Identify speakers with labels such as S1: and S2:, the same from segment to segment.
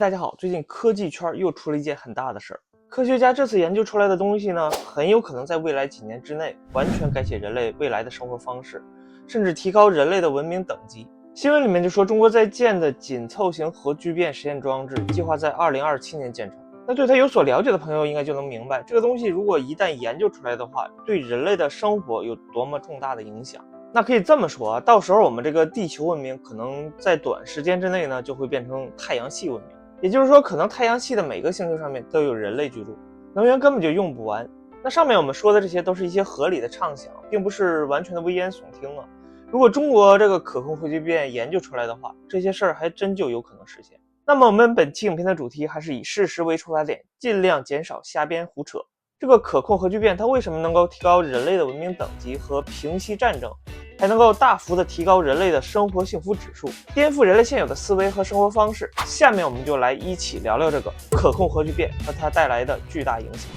S1: 大家好，最近科技圈又出了一件很大的事儿。科学家这次研究出来的东西呢，很有可能在未来几年之内完全改写人类未来的生活方式，甚至提高人类的文明等级。新闻里面就说，中国在建的紧凑型核聚变实验装置计划在2027年建成。那对它有所了解的朋友应该就能明白，这个东西如果一旦研究出来的话，对人类的生活有多么重大的影响。那可以这么说啊，到时候我们这个地球文明可能在短时间之内呢，就会变成太阳系文明。也就是说，可能太阳系的每个星球上面都有人类居住，能源根本就用不完。那上面我们说的这些都是一些合理的畅想，并不是完全的危言耸听啊。如果中国这个可控核聚变研究出来的话，这些事儿还真就有可能实现。那么我们本期影片的主题还是以事实为出发点，尽量减少瞎编胡扯。这个可控核聚变它为什么能够提高人类的文明等级和平息战争，还能够大幅的提高人类的生活幸福指数，颠覆人类现有的思维和生活方式？下面我们就来一起聊聊这个可控核聚变和它带来的巨大影响。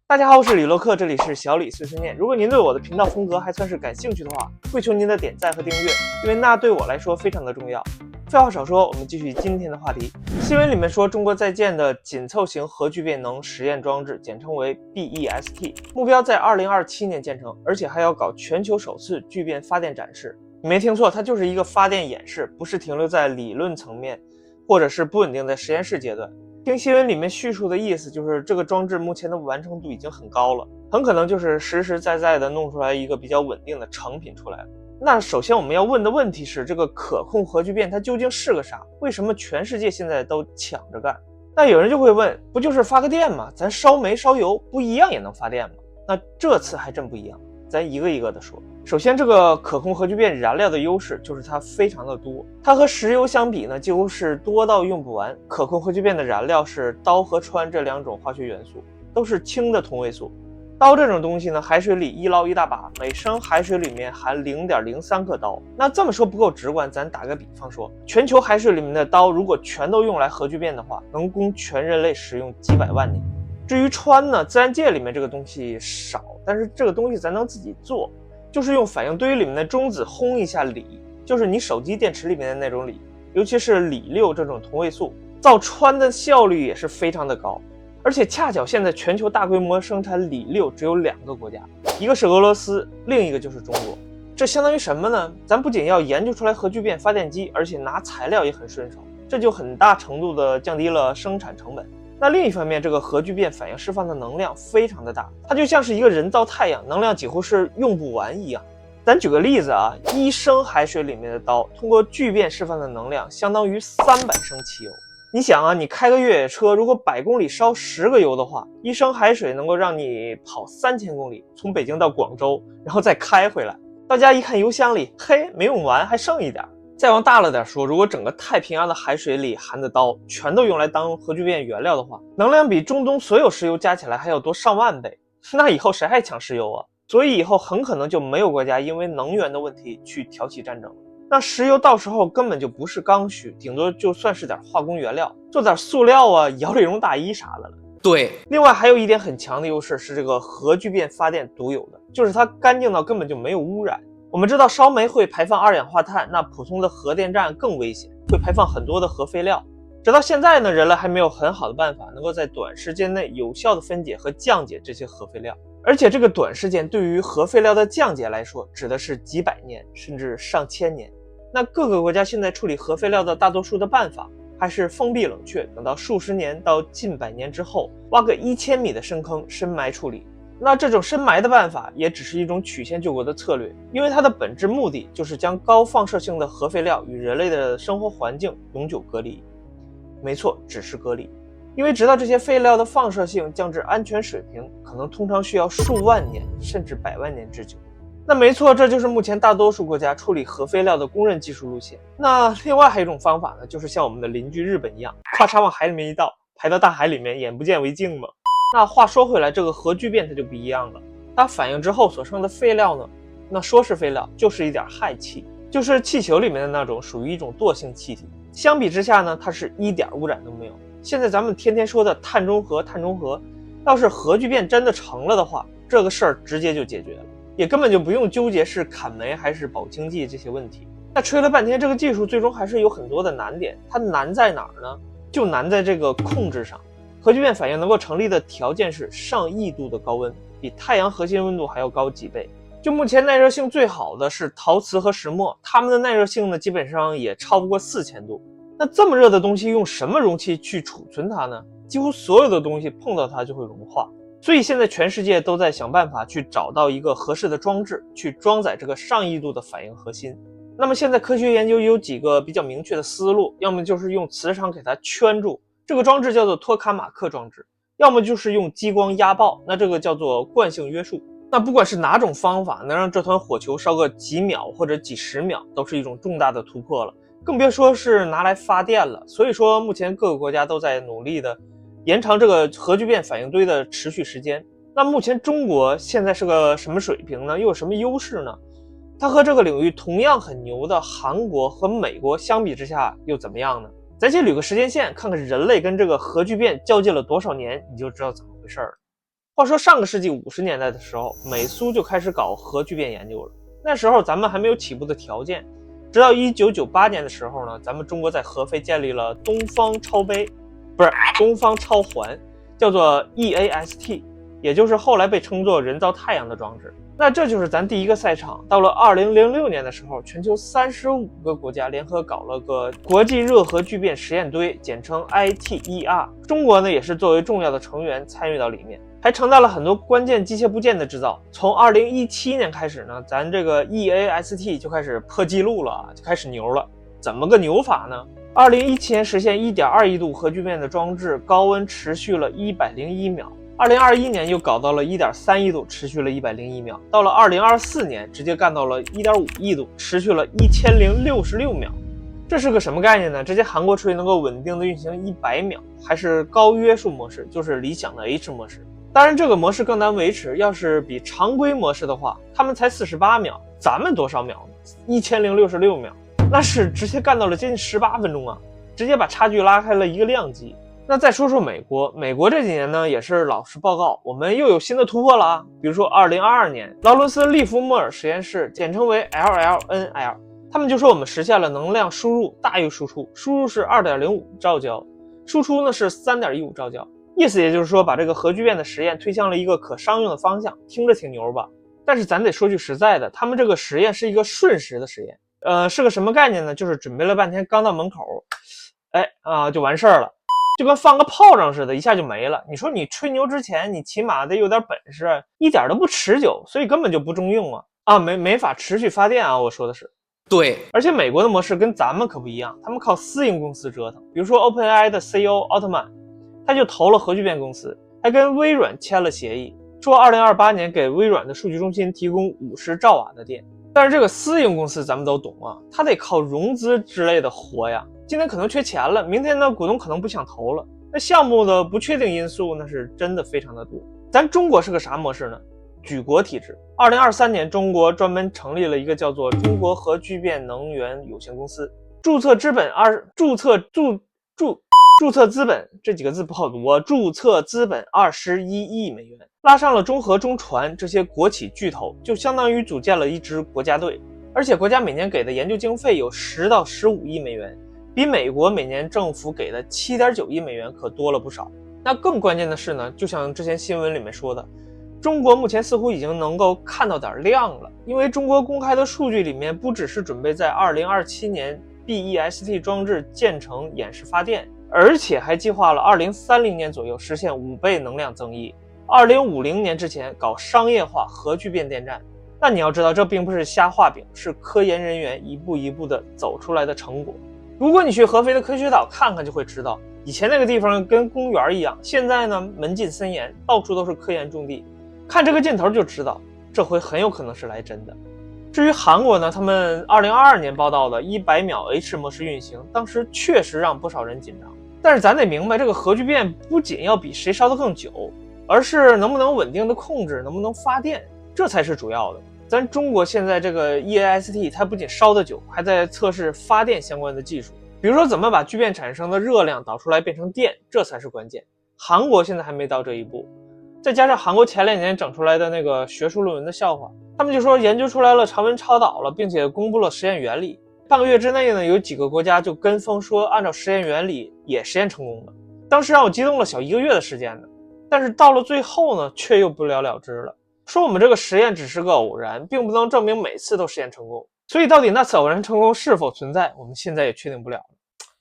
S1: 大家好，我是李洛克，这里是小李碎碎念。如果您对我的频道风格还算是感兴趣的话，跪求您的点赞和订阅，因为那对我来说非常的重要。废话少说，我们继续今天的话题。新闻里面说，中国在建的紧凑型核聚变能实验装置，简称为 BEST， 目标在2027年建成，而且还要搞全球首次聚变发电展示。你没听错，它就是一个发电演示，不是停留在理论层面，或者是不稳定的实验室阶段。听新闻里面叙述的意思，就是这个装置目前的完成度已经很高了，很可能就是实实在在的弄出来一个比较稳定的成品出来了。那首先我们要问的问题是，这个可控核聚变它究竟是个啥？为什么全世界现在都抢着干？那有人就会问，不就是发个电吗？咱烧煤烧油不一样也能发电吗？那这次还真不一样，咱一个一个的说。首先，这个可控核聚变燃料的优势就是它非常的多，它和石油相比呢，几乎是多到用不完。可控核聚变的燃料是氘和氚这两种化学元素，都是氢的同位素。氘这种东西呢，海水里一捞一大把，每升海水里面含0.03克氘。那这么说不够直观，咱打个比方说，全球海水里面的氘如果全都用来核聚变的话，能供全人类使用几百万年。至于氚呢，自然界里面这个东西少，但是这个东西咱能自己做，就是用反应堆里面的中子轰一下锂，就是你手机电池里面的那种锂，尤其是锂6这种同位素，造氚的效率也是非常的高。而且恰巧现在全球大规模生产锂6只有2个国家，一个是俄罗斯，另一个就是中国。这相当于什么呢？咱不仅要研究出来核聚变发电机，而且拿材料也很顺手，这就很大程度的降低了生产成本。那另一方面，这个核聚变反应释放的能量非常的大，它就像是一个人造太阳，能量几乎是用不完一样。咱举个例子啊，1升海水里面的氘通过聚变释放的能量相当于300升汽油。你想啊，你开个越野车，如果100公里烧10个油的话，1升海水能够让你跑3000公里，从北京到广州，然后再开回来。大家一看油箱里，嘿，没用完，还剩一点。再往大了点说，如果整个太平洋的海水里含的氘全都用来当核聚变原料的话，能量比中东所有石油加起来还要多上万倍。那以后谁还抢石油啊？所以以后很可能就没有国家因为能源的问题去挑起战争了。那石油到时候根本就不是刚需，顶多就算是点化工原料，做点塑料啊、摇粒绒大衣啥的了。
S2: 对，
S1: 另外还有一点很强的优势是这个核聚变发电独有的，就是它干净到根本就没有污染。我们知道烧煤会排放二氧化碳，那普通的核电站更危险，会排放很多的核废料。直到现在呢，人类还没有很好的办法能够在短时间内有效的分解和降解这些核废料。而且这个短时间对于核废料的降解来说，指的是几百年甚至上千年。那各个国家现在处理核废料的大多数的办法还是封闭冷却，等到数十年到近百年之后，挖个1000米的深坑深埋处理。那这种深埋的办法也只是一种曲线救国的策略，因为它的本质目的就是将高放射性的核废料与人类的生活环境永久隔离。没错，只是隔离。因为直到这些废料的放射性降至安全水平，可能通常需要数万年甚至100万年之久。那没错，这就是目前大多数国家处理核废料的公认技术路线。那另外还有一种方法呢，就是像我们的邻居日本一样，咔嚓往海里面一倒，排到大海里面，眼不见为净嘛。那话说回来，这个核聚变它就不一样了，它反应之后所剩的废料呢，那说是废料，就是一点氦气，就是气球里面的那种，属于一种惰性气体。相比之下呢，它是一点污染都没有。现在咱们天天说的碳中和，要是核聚变真的成了的话，这个事儿直接就解决了，也根本就不用纠结是砍煤还是保经济这些问题。那吹了半天，这个技术最终还是有很多的难点，它难在哪儿呢？就难在这个控制上。核聚变反应能够成立的条件是上亿度的高温，比太阳核心温度还要高几倍。就目前耐热性最好的是陶瓷和石墨，它们的耐热性呢基本上也超不过4000度。那这么热的东西用什么容器去储存它呢？几乎所有的东西碰到它就会融化。所以现在全世界都在想办法去找到一个合适的装置去装载这个上亿度的反应核心。那么现在科学研究有几个比较明确的思路，要么就是用磁场给它圈住，这个装置叫做托卡马克装置，要么就是用激光压爆，那这个叫做惯性约束。那不管是哪种方法能让这团火球烧个几秒或者几十秒，都是一种重大的突破了，更别说是拿来发电了。所以说目前各个国家都在努力的延长这个核聚变反应堆的持续时间。那目前中国现在是个什么水平呢？又有什么优势呢？它和这个领域同样很牛的韩国和美国相比之下又怎么样呢？咱先捋个时间线，看看人类跟这个核聚变较劲了多少年，你就知道怎么回事了。话说上个世纪50年代的时候，美苏就开始搞核聚变研究了。那时候咱们还没有起步的条件，直到1998年的时候呢，咱们中国在合肥建立了东方超环，叫做 EAST， 也就是后来被称作人造太阳的装置。那这就是咱第一个赛场。到了2006年的时候，全球35个国家联合搞了个国际热核聚变实验堆，简称 ITER。中国呢也是作为重要的成员参与到里面，还承担了很多关键机械部件的制造。从2017年开始呢，咱这个 EAST 就开始破纪录了，就开始牛了。怎么个牛法呢？2017年实现1.2亿度核聚变的装置高温持续了101秒。2021年又搞到了1.3亿度，持续了101秒。到了2024年，直接干到了1.5亿度，持续了1066秒。这是个什么概念呢？直接韩国锤能够稳定的运行100秒，还是高约束模式，就是理想的 H 模式。当然这个模式更难维持，要是比常规模式的话，他们才48秒，咱们多少秒呢？1066秒，那是直接干到了接近18分钟啊，直接把差距拉开了一个量级。那再说说美国，美国这几年呢也是老实报告，我们又有新的突破了啊。比如说2022年，劳伦斯利弗莫尔实验室，简称为 LLNL， 他们就说我们实现了能量输入大于输出，输入是2.05兆焦，输出呢是3.15兆焦，意思也就是说把这个核聚变的实验推向了一个可商用的方向，听着挺牛吧？但是咱得说句实在的，他们这个实验是一个瞬时的实验，是个什么概念呢？就是准备了半天，刚到门口，就完事儿了。就跟放个炮仗似的，一下就没了。你说你吹牛之前，你起码得有点本事，一点都不持久，所以根本就不中用啊！没法持续发电啊！我说的是，
S2: 对。
S1: 而且美国的模式跟咱们可不一样，他们靠私营公司折腾。比如说 OpenAI 的 CEO 奥特曼，他就投了核聚变公司，还跟微软签了协议，说2028年给微软的数据中心提供50兆瓦的电。但是这个私营公司咱们都懂啊，他得靠融资之类的活呀。今天可能缺钱了，明天呢股东可能不想投了，那项目的不确定因素那是真的非常的多。咱中国是个啥模式呢？举国体制。2023年中国专门成立了一个叫做中国核聚变能源有限公司，注册资本这几个字不好读啊，注册资本21亿美元，拉上了中核、中船这些国企巨头，就相当于组建了一支国家队。而且国家每年给的研究经费有10到15亿美元，比美国每年政府给的7.9亿美元可多了不少。那更关键的是呢，就像之前新闻里面说的，中国目前似乎已经能够看到点亮了，因为中国公开的数据里面不只是准备在2027年 BEST 装置建成演示发电，而且还计划了2030年左右实现5倍能量增益，2050年之前搞商业化核聚变电站。那你要知道，这并不是瞎画饼，是科研人员一步一步的走出来的成果。如果你去合肥的科学岛看看，就会知道以前那个地方跟公园一样，现在呢门禁森严，到处都是科研种地。看这个劲头就知道，这回很有可能是来真的。至于韩国呢，他们2022年报道的100秒 H 模式运行，当时确实让不少人紧张。但是咱得明白，这个核聚变不仅要比谁烧得更久，而是能不能稳定的控制，能不能发电，这才是主要的。咱中国现在这个 EAST 它不仅烧得久，还在测试发电相关的技术，比如说怎么把聚变产生的热量导出来变成电，这才是关键。韩国现在还没到这一步。再加上韩国前2年整出来的那个学术论文的笑话，他们就说研究出来了常温超导了，并且公布了实验原理。半个月之内呢，有几个国家就跟风说按照实验原理也实验成功了。当时让我激动了小1个月的时间呢，但是到了最后呢，却又不了了之了。说我们这个实验只是个偶然，并不能证明每次都实验成功。所以到底那次偶然成功是否存在，我们现在也确定不了了。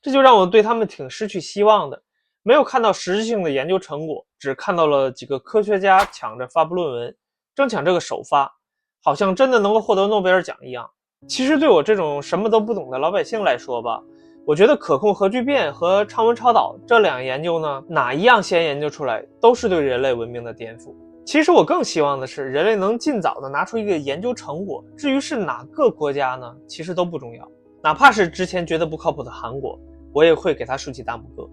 S1: 这就让我对他们挺失去希望的，没有看到实质性的研究成果，只看到了几个科学家抢着发布论文，争抢这个首发，好像真的能够获得诺贝尔奖一样。其实对我这种什么都不懂的老百姓来说吧，我觉得可控核聚变和常温超导这2个研究呢，哪一样先研究出来，都是对人类文明的颠覆。其实我更希望的是人类能尽早的拿出一个研究成果，至于是哪个国家呢，其实都不重要。哪怕是之前觉得不靠谱的韩国，我也会给他竖起大拇哥。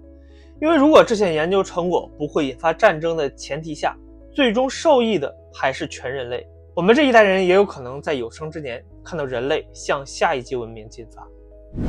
S1: 因为如果这项研究成果不会引发战争的前提下，最终受益的还是全人类。我们这一代人也有可能在有生之年看到人类向下一级文明进发。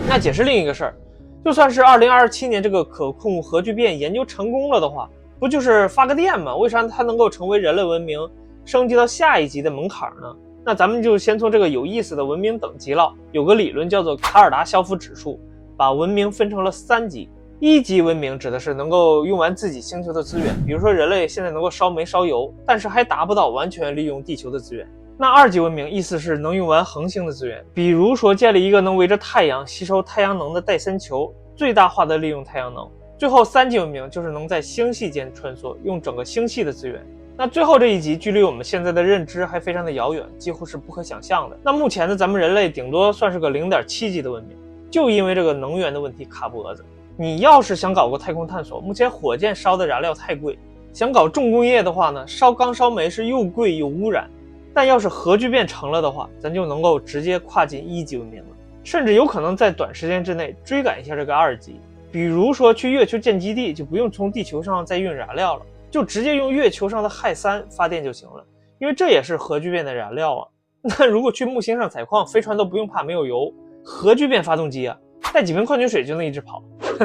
S1: 那解释另一个事儿，就算是2027年这个可控核聚变研究成功了的话，不就是发个电吗？为啥它能够成为人类文明升级到下一级的门槛呢？那咱们就先从这个有意思的文明等级了。有个理论叫做卡尔达肖夫指数，把文明分成了3级。1级文明指的是能够用完自己星球的资源，比如说人类现在能够烧煤烧油，但是还达不到完全利用地球的资源。那2级文明意思是能用完恒星的资源，比如说建立一个能围着太阳吸收太阳能的戴森球，最大化的利用太阳能。最后3级文明就是能在星系间穿梭，用整个星系的资源。那最后这一级距离我们现在的认知还非常的遥远，几乎是不可想象的。那目前呢，咱们人类顶多算是个0.7级的文明，就因为这个能源的问题卡脖子。你要是想搞个太空探索，目前火箭烧的燃料太贵，想搞重工业的话呢，烧钢烧煤是又贵又污染。但要是核聚变成了的话，咱就能够直接跨进1级文明了，甚至有可能在短时间之内追赶一下这个2级。比如说去月球建基地，就不用从地球上再运燃料了，就直接用月球上的氦3发电就行了，因为这也是核聚变的燃料啊。那如果去木星上采矿，飞船都不用怕没有油，核聚变发动机啊，带几瓶矿泉水就能一直跑，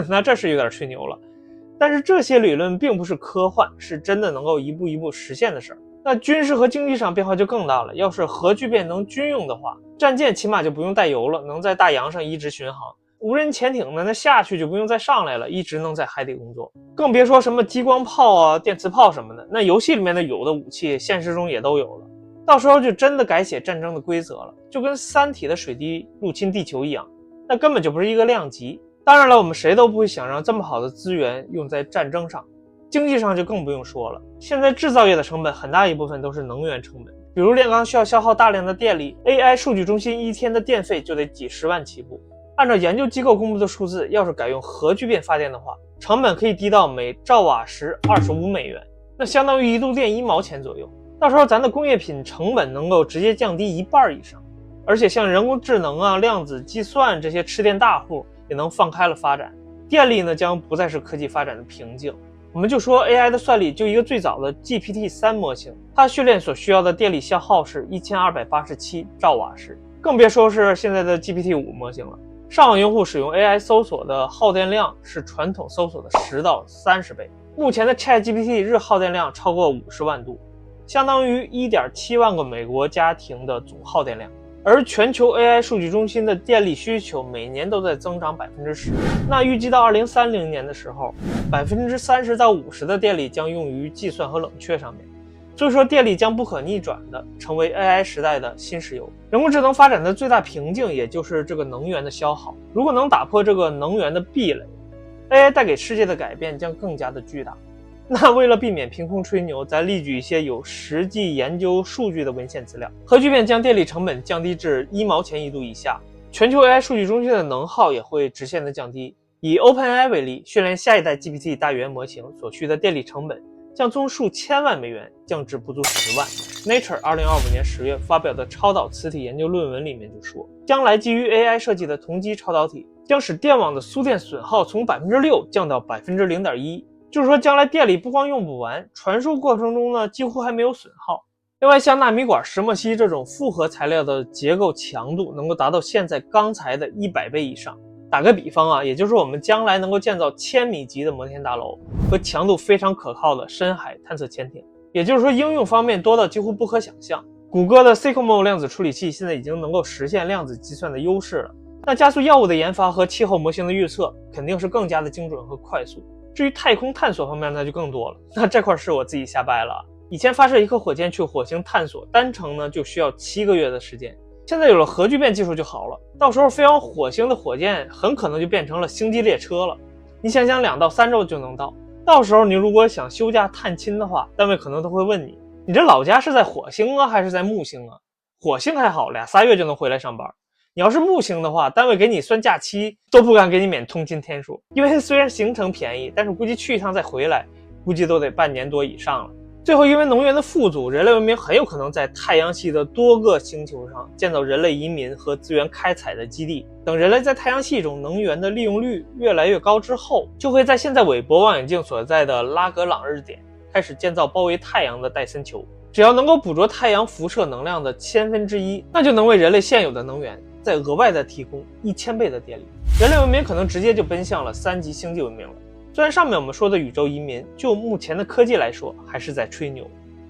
S1: 那这是有点吹牛了。但是这些理论并不是科幻，是真的能够一步一步实现的事儿。那军事和经济上变化就更大了，要是核聚变能军用的话，战舰起码就不用带油了，能在大洋上一直巡航。无人潜艇呢，那下去就不用再上来了，一直能在海底工作。更别说什么激光炮啊、电磁炮什么的，那游戏里面的有的武器，现实中也都有了。到时候就真的改写战争的规则了，就跟3体的水滴入侵地球一样，那根本就不是一个量级。当然了，我们谁都不会想让这么好的资源用在战争上，经济上就更不用说了。现在制造业的成本很大一部分都是能源成本，比如炼钢需要消耗大量的电力， AI 数据中心1天的电费就得几十万起步。按照研究机构公布的数字，要是改用核聚变发电的话，成本可以低到每兆瓦时25美元，那相当于1度电1毛钱左右。到时候咱的工业品成本能够直接降低1半以上，而且像人工智能啊、量子计算这些吃电大户也能放开了发展，电力呢将不再是科技发展的瓶颈。我们就说 AI 的算力，就一个最早的 GPT-3 模型，它训练所需要的电力消耗是1287兆瓦时，更别说是现在的 GPT-5 模型了。上网用户使用 AI 搜索的耗电量是传统搜索的10到30倍，目前的 ChatGPT 日耗电量超过50万度，相当于 1.7 万个美国家庭的总耗电量。而全球 AI 数据中心的电力需求每年都在增长 10%， 那预计到2030年的时候 30%到50% 的电力将用于计算和冷却上面。所以说电力将不可逆转的成为 AI 时代的新石油。人工智能发展的最大瓶颈也就是这个能源的消耗，如果能打破这个能源的壁垒， AI 带给世界的改变将更加的巨大。那为了避免凭空吹牛，咱例举一些有实际研究数据的文献资料。核聚变将电力成本降低至1毛钱1度以下，全球 AI 数据中心的能耗也会直线的降低。以 OpenAI 为例，训练下一代 GPT 大语言模型所需的电力成本将从数千万美元降至不足10万。Nature 2025年10月发表的超导磁体研究论文里面就说，将来基于 AI 设计的同基超导体将使电网的输电损耗从 6% 降到 0.1%， 就是说将来电力不光用不完，传输过程中呢几乎还没有损耗。另外像纳米管、石墨烯这种复合材料的结构强度能够达到现在钢材的100倍以上。打个比方啊，也就是我们将来能够建造1000米级的摩天大楼和强度非常可靠的深海探测潜艇。也就是说应用方面多到几乎不可想象。谷歌的 Sycamore 量子处理器现在已经能够实现量子计算的优势了，那加速药物的研发和气候模型的预测肯定是更加的精准和快速。至于太空探索方面那就更多了，那这块是我自己瞎掰了。以前发射一颗火箭去火星探索，单程呢就需要7个月的时间，现在有了核聚变技术就好了，到时候飞往火星的火箭很可能就变成了星际列车了。你想想2到3周就能到，到时候你如果想休假探亲的话，单位可能都会问你，你这老家是在火星啊还是在木星啊？火星还好，2、3月就能回来上班。你要是木星的话，单位给你算假期都不敢给你免通勤天数，因为虽然行程便宜，但是估计去一趟再回来，估计都得半年多以上了。最后因为能源的富足，人类文明很有可能在太阳系的多个星球上建造人类移民和资源开采的基地。等人类在太阳系中能源的利用率越来越高之后，就会在现在韦伯望远镜所在的拉格朗日点开始建造包围太阳的戴森球。只要能够捕捉太阳辐射能量的1/1000，那就能为人类现有的能源再额外的提供1000倍的电力。人类文明可能直接就奔向了3级星际文明了。虽然上面我们说的宇宙移民就目前的科技来说还是在吹牛，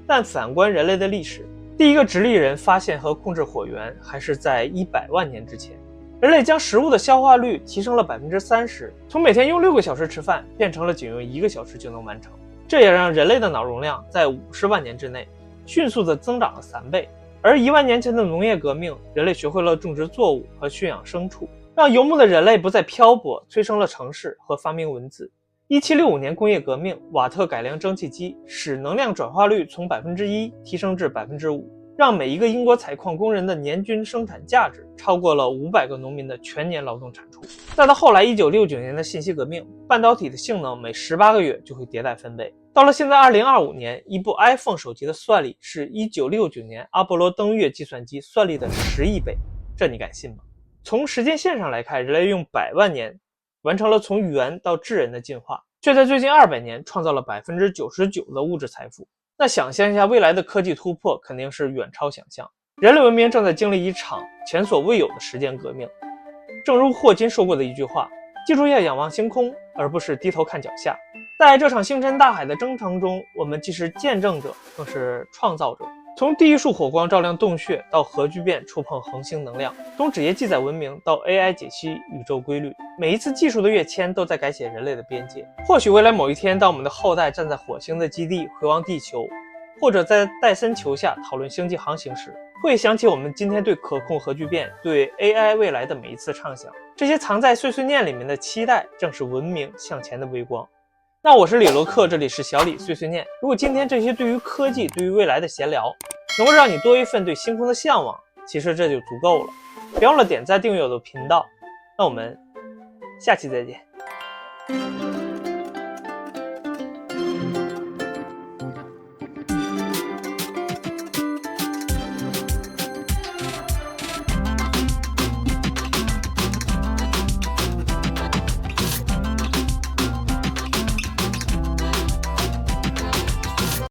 S1: 但反观人类的历史，第一个直立人发现和控制火源还是在100万年之前。人类将食物的消化率提升了30%，从每天用6个小时吃饭变成了仅用1个小时就能完成。这也让人类的脑容量在50万年之内迅速的增长了3倍。而1万年前的农业革命，人类学会了种植作物和驯养牲畜，让游牧的人类不再漂泊，催生了城市和发明文字。1765年工业革命，瓦特改良蒸汽机，使能量转化率从1%提升至5%，让每一个英国采矿工人的年均生产价值超过了500个农民的全年劳动产出。再到后来1969年的信息革命，半导体的性能每18个月就会迭代分贝。到了现在2025年，一部 iPhone 手机的算力是1969年阿波罗登月计算机算力的10亿倍，这你敢信吗？从时间线上来看，人类用100万年完成了从猿到智人的进化，却在最近200年创造了99%的物质财富。那想象一下未来的科技突破肯定是远超想象。人类文明正在经历一场前所未有的时间革命。正如霍金说过的一句话，记住要仰望星空，而不是低头看脚下。在这场星辰大海的征程中，我们既是见证者，更是创造者。从第一束火光照亮洞穴，到核聚变触碰恒星能量，从纸页记载文明到 AI 解析宇宙规律，每一次技术的跃迁都在改写人类的边界。或许未来某一天，当我们的后代站在火星的基地回望地球，或者在戴森球下讨论星际航行时，会想起我们今天对可控核聚变、对 AI 未来的每一次畅想。这些藏在碎碎念里面的期待，正是文明向前的微光。那我是李罗克，这里是小李碎碎念。如果今天这些对于科技、对于未来的闲聊能够让你多一份对星空的向往，其实这就足够了。别忘了点赞订阅我的频道，那我们下期再见。